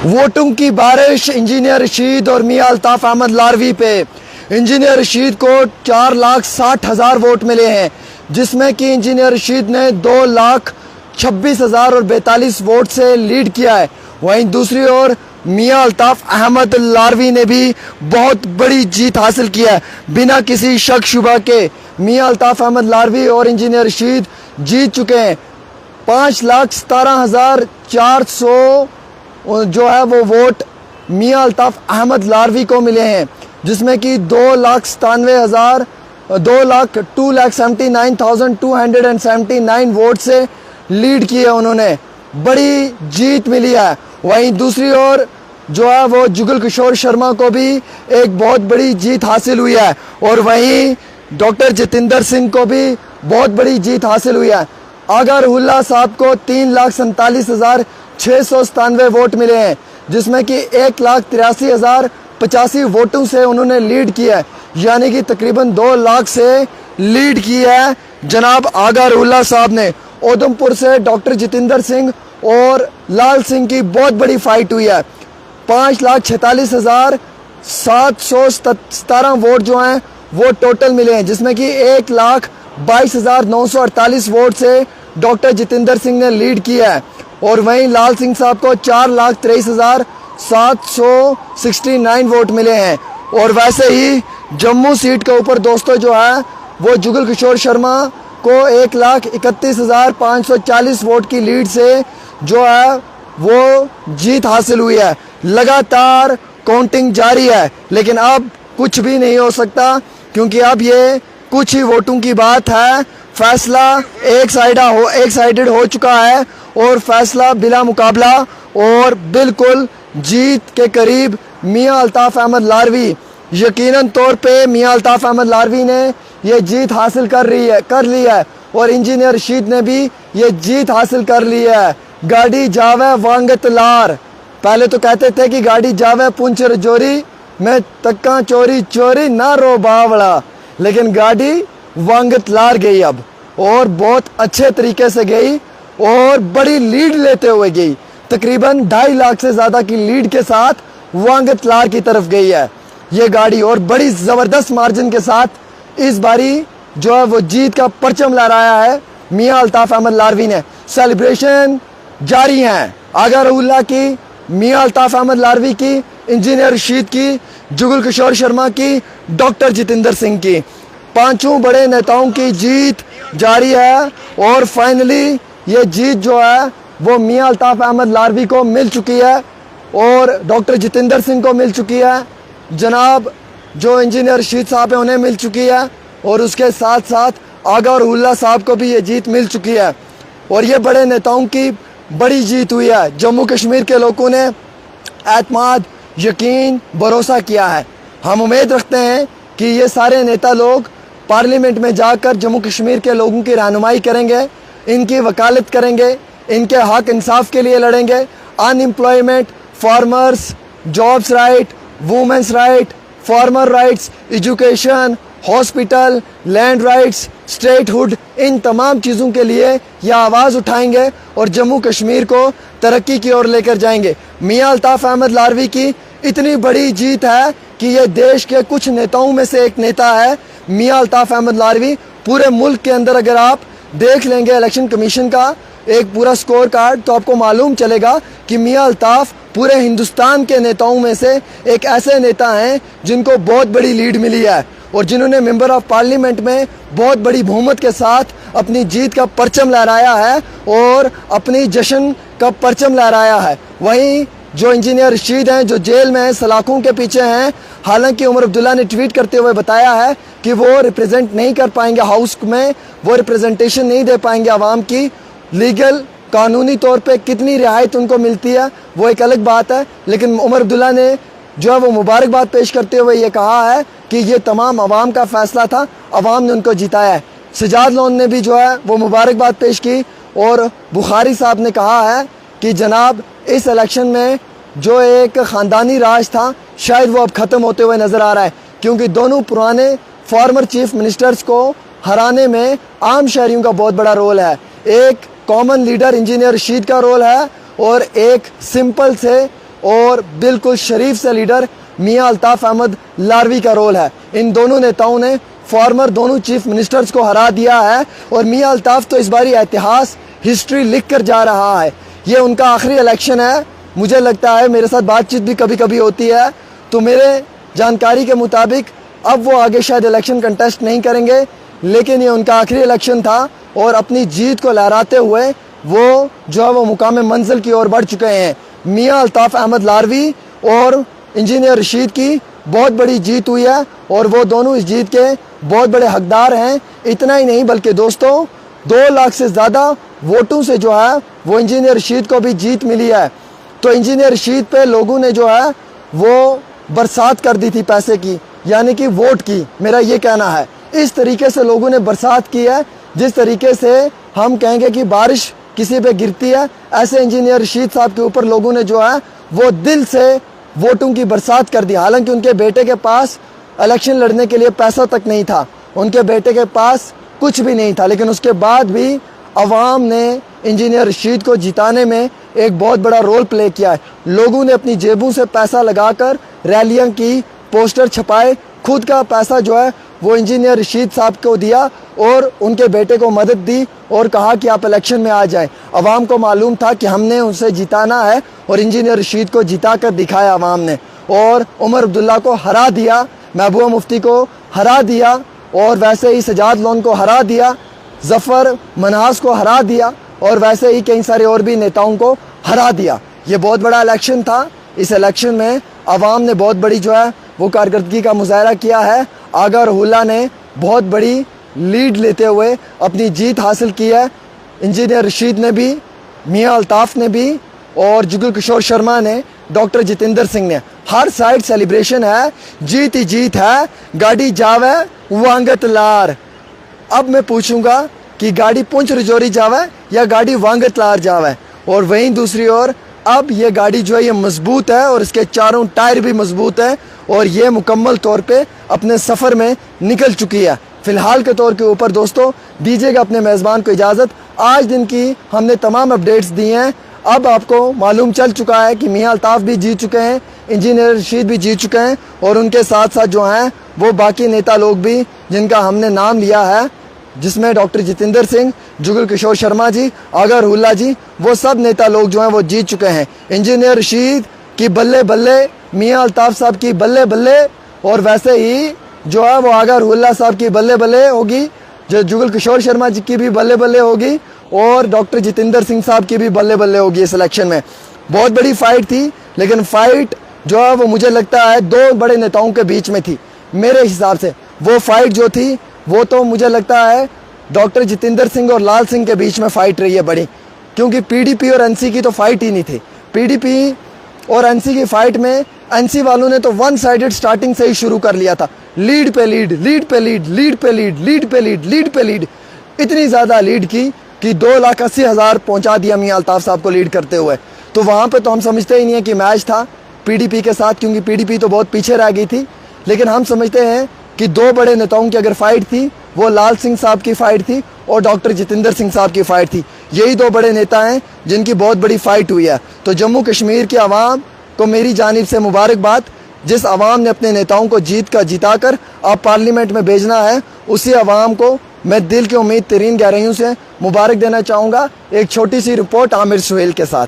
वोटों की बारिश इंजीनियर रशीद और मियां अल्ताफ अहमद लारवी पे। इंजीनियर रशीद को 4,60,000 वोट मिले हैं, जिसमें कि इंजीनियर रशीद ने 2,26,042 वोट से लीड किया है। वहीं दूसरी ओर मियां अल्ताफ अहमद लारवी ने भी बहुत बड़ी जीत हासिल किया है। बिना किसी शक शुबा के मियां अल्ताफ अहमद लारवी और इंजीनियर रशीद जीत चुके हैं। 5,17,400 जो है वो वोट मियां अल्ताफ अहमद लारवी को मिले हैं, जिसमें कि 2,79,279 वोट से लीड की है उन्होंने। बड़ी जीत मिली है। वहीं दूसरी ओर जो है वो जुगल किशोर शर्मा को भी एक बहुत बड़ी जीत हासिल हुई है, और वहीं डॉक्टर जितेंद्र सिंह को भी बहुत बड़ी जीत हासिल हुई है। आगा रुहुल्लाह साहब को 3,47,697 वोट मिले हैं, जिसमें कि 1,83,085 वोटों से उन्होंने लीड किया है, यानी कि तकरीबन 2 लाख से लीड की है जनाब आगा रुहुल्लाह साहब ने। उधमपुर से डॉक्टर जितेंद्र सिंह और लाल सिंह की बहुत बड़ी फाइट हुई है। 5,46,717 वोट जो हैं वो टोटल मिले हैं, जिसमें कि 1,22,948 वोट से डॉक्टर जितेंद्र सिंह ने लीड किया है, और वहीं लाल सिंह साहब को 4,23,769 वोट मिले हैं। और वैसे ही जम्मू सीट के ऊपर दोस्तों जो है वो जुगल किशोर शर्मा को 1,31,540 वोट की लीड से जो है वो जीत हासिल हुई है। लगातार काउंटिंग जारी है, लेकिन अब कुछ भी नहीं हो सकता, क्योंकि अब ये कुछ ही वोटों की बात है। फैसला एक साइडेड हो चुका है, और फैसला बिला मुकाबला और बिल्कुल जीत के करीब मियां अल्ताफ अहमद लारवी। यकीनन तौर पे मियां अल्ताफ अहमद लारवी ने ये जीत हासिल कर ली है, और इंजीनियर रशीद ने भी ये जीत हासिल कर ली है। गाड़ी जावे वांगत लार, पहले तो कहते थे कि गाड़ी जावे पुंछ रजौरी मैं तक्का चोरी चोरी ना रो बावड़ा, लेकिन गाड़ी वांगत लार गई अब, और बहुत अच्छे तरीके से गई और बड़ी लीड लेते हुए गई। तकरीबन 2.5 लाख से ज़्यादा की लीड के साथ वांगत लार की तरफ गई है ये गाड़ी, और बड़ी ज़बरदस्त मार्जिन के साथ इस बारी जो है वो जीत का परचम लहराया है मियां अल्ताफ अहमद लारवी ने। सेलिब्रेशन जारी हैं आगा रुहुल्लाह की, मियां अल्ताफ अहमद लारवी की, इंजीनियर रशीद की, जुगल किशोर शर्मा की, डॉक्टर जितेंद्र सिंह की। 5 बड़े नेताओं की जीत जारी है, और फाइनली ये जीत जो है वो मियां अल्ताफ अहमद लारवी को मिल चुकी है, और डॉक्टर जितेंद्र सिंह को मिल चुकी है, जनाब जो इंजीनियर रशीद साहब हैं उन्हें मिल चुकी है, और उसके साथ साथ आगा रुहुल्लाह साहब को भी ये जीत मिल चुकी है। और ये बड़े नेताओं की बड़ी जीत हुई है। जम्मू कश्मीर के लोगों ने एतमाद, यकीन, भरोसा किया है। हम उम्मीद रखते हैं कि ये सारे नेता लोग पार्लियामेंट में जाकर जम्मू कश्मीर के लोगों की रहनुमाई करेंगे, इनकी वकालत करेंगे, इनके हक इंसाफ के लिए लड़ेंगे। Unemployment, farmers, jobs right, women's right, farmer rights, education, hospital, land rights, statehood, इन तमाम चीज़ों के लिए यह आवाज़ उठाएंगे और जम्मू कश्मीर को तरक्की की ओर लेकर जाएंगे। मियां अल्ताफ अहमद लारवी की इतनी बड़ी जीत है कि ये देश के कुछ नेताओं में से एक नेता है मियां अल्ताफ अहमद लारवी। पूरे मुल्क के अंदर अगर आप देख लेंगे इलेक्शन कमीशन का एक पूरा स्कोर कार्ड, तो आपको मालूम चलेगा कि मियां अल्ताफ पूरे हिंदुस्तान के नेताओं में से एक ऐसे नेता हैं जिनको बहुत बड़ी लीड मिली है, और जिन्होंने मेंबर ऑफ पार्लियामेंट में बहुत बड़ी बहुमत के साथ अपनी जीत का परचम लहराया है और अपनी जश्न का परचम लहराया है। वहीं जो इंजीनियर रशीद हैं जो जेल में हैं, सलाखों के पीछे हैं, हालांकि उमर अब्दुल्ला ने ट्वीट करते हुए बताया है कि वो रिप्रेजेंट नहीं कर पाएंगे हाउस में, वो रिप्रेजेंटेशन नहीं दे पाएंगे आवाम की। लीगल कानूनी तौर पे कितनी रियायत उनको मिलती है वो एक अलग बात है, लेकिन उमर अब्दुल्ला ने जो है वो मुबारकबाद पेश करते हुए ये कहा है कि ये तमाम अवाम का फैसला था, अवाम ने उनको जिताया है। सजाद लोन ने भी जो है वो मुबारकबाद पेश की, और बुखारी साहब ने कहा है कि जनाब इस इलेक्शन में जो एक ख़ानदानी राज था शायद वो अब ख़त्म होते हुए नज़र आ रहा है, क्योंकि दोनों पुराने फॉर्मर चीफ मिनिस्टर्स को हराने में आम शहरियों का बहुत बड़ा रोल है। एक कॉमन लीडर इंजीनियर रशीद का रोल है और एक सिंपल से और बिल्कुल शरीफ से लीडर मियां अल्ताफ़ अहमद लारवी का रोल है। इन दोनों नेताओं ने फॉर्मर दोनों चीफ मिनिस्टर्स को हरा दिया है और मियां अल्ताफ़ तो इस बारी इतिहास हिस्ट्री लिख कर जा रहा है। ये उनका आखिरी इलेक्शन है। मुझे लगता है, मेरे साथ बातचीत भी कभी कभी होती है, तो मेरे जानकारी के मुताबिक अब वो आगे शायद इलेक्शन कंटेस्ट नहीं करेंगे, लेकिन ये उनका आखिरी इलेक्शन था और अपनी जीत को लहराते हुए वो जो है वो मुकाम मंजिल की ओर बढ़ चुके हैं। मियां अल्ताफ़ अहमद लारवी और इंजीनियर रशीद की बहुत बड़ी जीत हुई है और वो दोनों इस जीत के बहुत बड़े हकदार हैं। इतना ही नहीं बल्कि दोस्तों 2 लाख से ज़्यादा वोटों से जो है वो इंजीनियर रशीद को भी जीत मिली है। तो इंजीनियर रशीद पे लोगों ने जो है वो बरसात कर दी थी पैसे की, यानी कि वोट की, मेरा ये कहना है। इस तरीके से लोगों ने बरसात की है, जिस तरीके से हम कहेंगे कि बारिश किसी पे गिरती है, ऐसे इंजीनियर रशीद साहब के ऊपर लोगों ने जो है वो दिल से वोटों की बरसात कर दी। हालांकि उनके बेटे के पास इलेक्शन लड़ने के लिए पैसा तक नहीं था, उनके बेटे के पास कुछ भी नहीं था, लेकिन उसके बाद भी अवाम ने इंजीनियर रशीद को जिताने में एक बहुत बड़ा रोल प्ले किया है। लोगों ने अपनी जेबों से पैसा लगाकर रैलियां की, पोस्टर छपाए, खुद का पैसा जो है वो इंजीनियर रशीद साहब को दिया और उनके बेटे को मदद दी और कहा कि आप इलेक्शन में आ जाएं। अवाम को मालूम था कि हमने उनसे जिताना है और इंजीनियर रशीद को जिता कर दिखाया अवाम ने, और उमर अब्दुल्ला को हरा दिया, महबूबा मुफ्ती को हरा दिया, और वैसे ही सजाद लोन को हरा दिया, जफ़र मनास को हरा दिया, और वैसे ही कई सारे और भी नेताओं को हरा दिया। ये बहुत बड़ा इलेक्शन था। इस इलेक्शन में अवाम ने बहुत बड़ी जो है वो कारकर्दगी का मुजाहरा किया है। आगा रुहुल्ला ने बहुत बड़ी लीड लेते हुए अपनी जीत हासिल की है। इंजीनियर रशीद ने भी, मियां अल्ताफ़ ने भी, और जुगल किशोर शर्मा ने, डॉक्टर जितेंद्र सिंह ने। हर साइड सेलिब्रेशन है, जीत ही जीत है, गाड़ी जावे वांगत लार। अब मैं पूछूंगा कि गाड़ी पुंछ रजौरी जावे या गाड़ी वांगत लार जावे। और वहीं दूसरी ओर अब ये गाड़ी जो है ये मजबूत है और इसके चारों टायर भी मजबूत है और ये मुकम्मल तौर पे अपने सफ़र में निकल चुकी है। फ़िलहाल के तौर के ऊपर दोस्तों दीजिएगा अपने मेज़बान को इजाज़त। आज दिन की हमने तमाम अपडेट्स दी हैं। अब आपको मालूम चल चुका है कि मियां अल्ताफ़ भी जीत चुके हैं, इंजीनियर रशीद भी जीत चुके हैं, और उनके साथ साथ जो हैं वो बाकी नेता लोग भी जिनका हमने नाम लिया है, जिसमें डॉक्टर जितेंद्र सिंह, जुगल किशोर शर्मा जी, आगा रुहुल्ला जी, वो सब नेता लोग जो हैं वो जीत चुके हैं। इंजीनियर रशीद की बल्ले बल्ले, मियां अल्ताफ़ साहब की बल्ले बल्ले, और वैसे ही जो है वो आगा रुहुल्ला साहब की बल्ले बल्ले होगी, जो जुगल किशोर शर्मा जी की भी बल्ले बल्ले होगी, और डॉक्टर जितेंद्र सिंह साहब की भी बल्ले बल्ले होगी। इस इलेक्शन में बहुत बड़ी फाइट थी, लेकिन फाइट जो है वो मुझे लगता है 2 बड़े नेताओं के बीच में थी। मेरे हिसाब से वो फाइट जो थी वो तो मुझे लगता है डॉक्टर जितेंद्र सिंह और लाल सिंह के बीच में फाइट रही है बड़ी, क्योंकि पीडीपी और एनसी की तो फाइट ही नहीं थी। पीडीपी और एनसी की फाइट में एनसी वालों ने तो वन साइडेड स्टार्टिंग से ही शुरू कर लिया था, लीड पे लीड, लीड पे लीड, लीड पे लीड, लीड पे लीड, लीड पे लीड, इतनी ज़्यादा लीड की कि 2,80,000 पहुंचा दिया मियां अल्ताफ़ साहब को लीड करते हुए। तो वहाँ पे तो हम समझते ही नहीं है कि मैच था पीडीपी के साथ, क्योंकि पीडीपी तो बहुत पीछे रह गई थी। लेकिन हम समझते हैं कि 2 बड़े नेताओं की अगर फाइट थी, वो लाल सिंह साहब की फाइट थी और डॉक्टर जितेंद्र सिंह साहब की फाइट थी। यही 2 बड़े नेता हैं जिनकी बहुत बड़ी फाइट हुई है। तो जम्मू कश्मीर की आवाम को मेरी जानिब से मुबारकबाद। जिस आवाम ने अपने नेताओं को जिता कर आप पार्लियामेंट में भेजना है, उसी आवाम को मैं दिल की उम्मीद तरीन गहराइयों से मुबारक देना चाहूँगा। एक छोटी सी रिपोर्ट आमिर सुहेल के साथ।